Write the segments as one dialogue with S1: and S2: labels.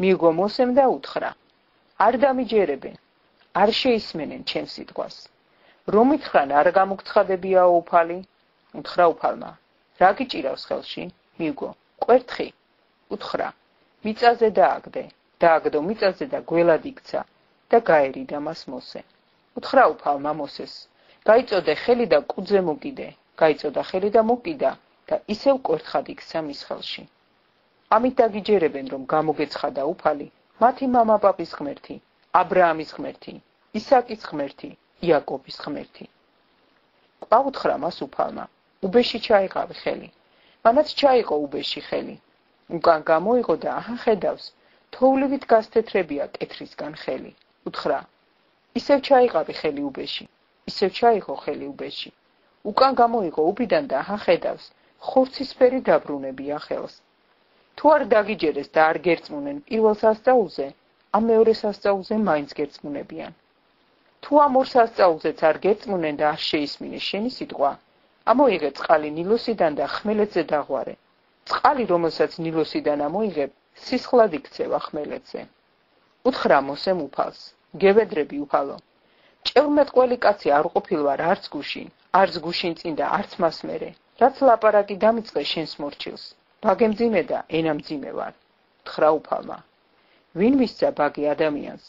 S1: მიიგო მოსემ და უთხრა: არ დამიჯერებენ, არ შეისმენენ ჩემს სიტყვას. რომ ითხრან არ გამოგცხადებიაო უფალი? უთხრა უფალმა: რა გიჭირავს ხელში? მიიგო: კვერთხი. უთხრა: მიწაზე დააგდე. დააგდო მიწაზე და გველად იქცა და გაერიდა მას მოსე. უთხრა უფალმა მოსეს: გაიწოდე ხელი და კუძზე მოკიდე. გაიწოდა ხელი და მოკიდა და ისევ კვერთხად იქცა მის ხელში. ამით დაგიჯერებენ, რომ გამოგეცხადა უფალი მათი მამა-პაპის ღმერთი, აბრაამის ღმერთი, ისააკის ღმერთი, იაკობის ღმერთი. ყვაუთხრა მას უფალმა: უბეში ჩაიყავი ხელი. მანაც ჩაიყო უბეში ხელი. უკან გამოიღო და აჰა ხედავს, თოვლივით გასთეთრებია კეთრისგან ხელი. უთხრა: ისევ ჩაიყავი ხელი უბეში. ისევ ჩაიყო ხელი უბეში. უკან გამოიღო უბიდან და აჰა ხედავს, ხორცისფერი დაბრუნებია ხელს. თუ არ დაგიჯერეს და არ გერწმუნენ პირველ სასწაულზე, ამ მეორე სასწაულზე მაინც გერწმუნებიან. თუ ამ ორ სასწაულზეც არ გერწმუნენ და არ შეისმინეს შენი სიტყვა, ამოიღე წყალი ნილოსიდან და ხმელეთზე დაღვარე. წყალი, რომელსაც ნილოსიდან ამოიღებ, სისხლად იქცევა ხმელეთზე. უთხრა მოსემ უფალს: გევედრები უფალო, ჭევლმეტყველი კაცი არ ყოფილვარ არც გუშინ, არც გუშინ წინ და არც მას მერე, რაც ლაპარაკი დამიწყე შენს მორჩილს. ბაგე მძიმე და ენა მძიმე ვარ. უთხრა უფალმა: ვინ მისცა ბაგი ადამიანს?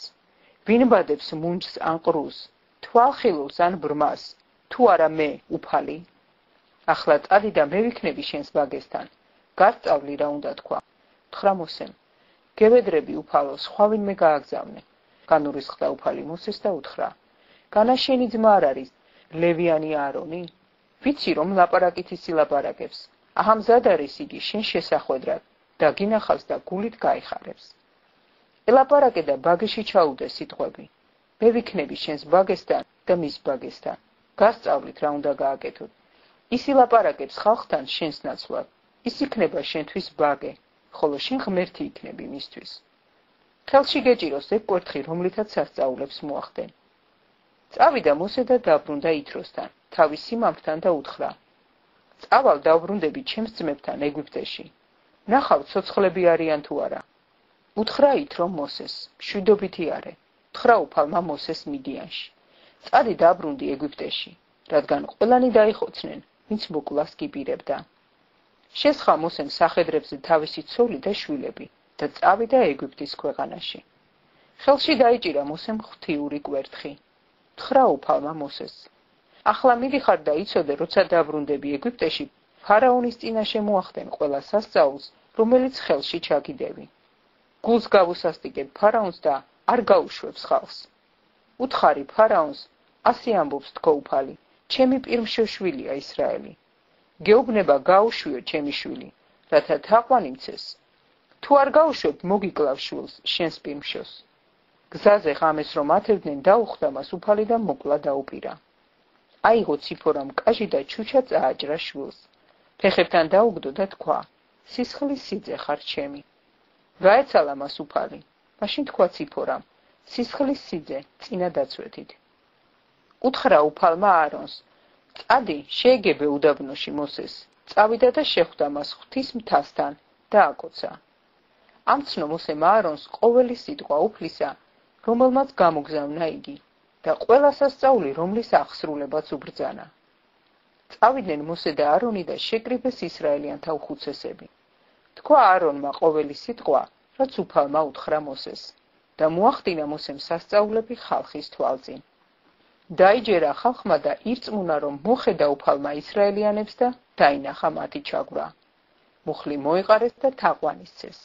S1: ვინ ბადებს მუნჯს ან ყრუს, თვალხილულს ან ბრმას, თუ არა მე, უფალი? ახლა წადი და მე ვიქნები შენს ბაგესთან. გასწავლი რა უნდა თქვა. უთხრა მოსემ: გევედრები უფალო, სხვა ვინმე გააგზავნე. განურისხდა უფალი მოსეს და უთხრა: განა შენი ძმა არ არის ლევიანი აარონი? ვიცი რომ ლაპარაკით ისილაპარაკებს. აჰა მზად არის იგი შენ შესახვედრად და გინახავს და გულით გაიხარებს. ელაპარაკე და ბაგეში ჩაუდე სიტყვები. მე ვიქნები შენს ბაგესთან და მის ბაგესთან. გასწავლით რა უნდა გააკეთოთ. ისი ლაპარაკებს ხალხთან შენს ნაცვლად. ის იქნება შენთვის ბაგე, ხოლო შენ ღმერთი იქნები მისთვის. ხელში გეჭიროს ეგ კვერთხი, რომლითაც სასწაულებს მოახდენ. წავიდა მოსე და დაბრუნდა ითროსთან, თავის სიმამრთან და უთხრა: წავალ დავბრუნდები ჩემს ძმებთან ეგვიპტეში. ნახავ ცოცხლები არიან თუ არა. უთხრა ითრო მოსეს: მშვიდობითი არე. უთხრა უფალმა მოსეს მიდიანში: წადი დაბრუნდი ეგვიპტეში, რადგან ყველანი დაიხოცნენ, ვინც მოკლას გიბირებდა. შესხა მოსემ სახედრებზე თავისი ცოლი და შვილები და წავიდა ეგვიპტის ქვეყანაში. ხელში დაიჭირა მოსემ ღვთიური კვერთხი. უთხრა უფალმა მოსეს: ახლა მიდიხარ და იცოდე, როცა დაბრუნდები ეგვიპტეში, ფარაონის წინაშე მოახდენ ყველა სასწაულს, რომელიც ხელში ჩაგიდევი. გულს გავუსასტიკებ ფარაონს და არ გაუშვებს ხალხს. უთხარი ფარაონს, ასე ამბობს თქო უფალი: ჩემი პირმშოშვილია ისრაელი. გეუბნება გაუშვიო ჩემი შვილი, რათა თაყვანი მცეს. თუ არ გაუშვებ, მოგიკლავ შვილს შენს პირმშოს. გზაზე ღამეს რომ ათევდნენ, დაუხდა მას უფალი და მოკლა დაუპირა. აიღო ციფორამ კაჟი და ჩუჩა წააჭრა შვილს. ფეხებთან დაუგდო და თქვა: სისხლის სიძე ხარ ჩემი. გაეცალა მას უფალი. მაშინ თქვა ციფორამ: სისხლის სიძე, წინა დაცვეთით. უთხრა უფალმა აარონს: წადი, შეეგებე უდაბნოში მოსეს. წავიდა და შეხვდა მას ღვთის მთასთან და აკოცა. ამცნო მოსემ აარონს ყოველი სიტყვა უფლისა, რომელმაც გამოგზავნა იგი, და ყველა სასწაული, რომლის აღსრულებაც უბრძანა. წავიდნენ მოსე და აარონი და შეკრიბეს ისრაელიანთა უხუცესები. თქვა აარონმა ყოველი სიტყვა, რაც უფალმა უთხრა მოსეს, და მოახდინა მოსემ სასწაულები ხალხის თვალწინ. დაიჯერა ხალხმა და ირწმუნა, რომ მოხედა უფალმა ისრაელიანებს და დაინახა მათი ჩაგვრა. მუხლი მოეყარეს და თაყვანი სცეს.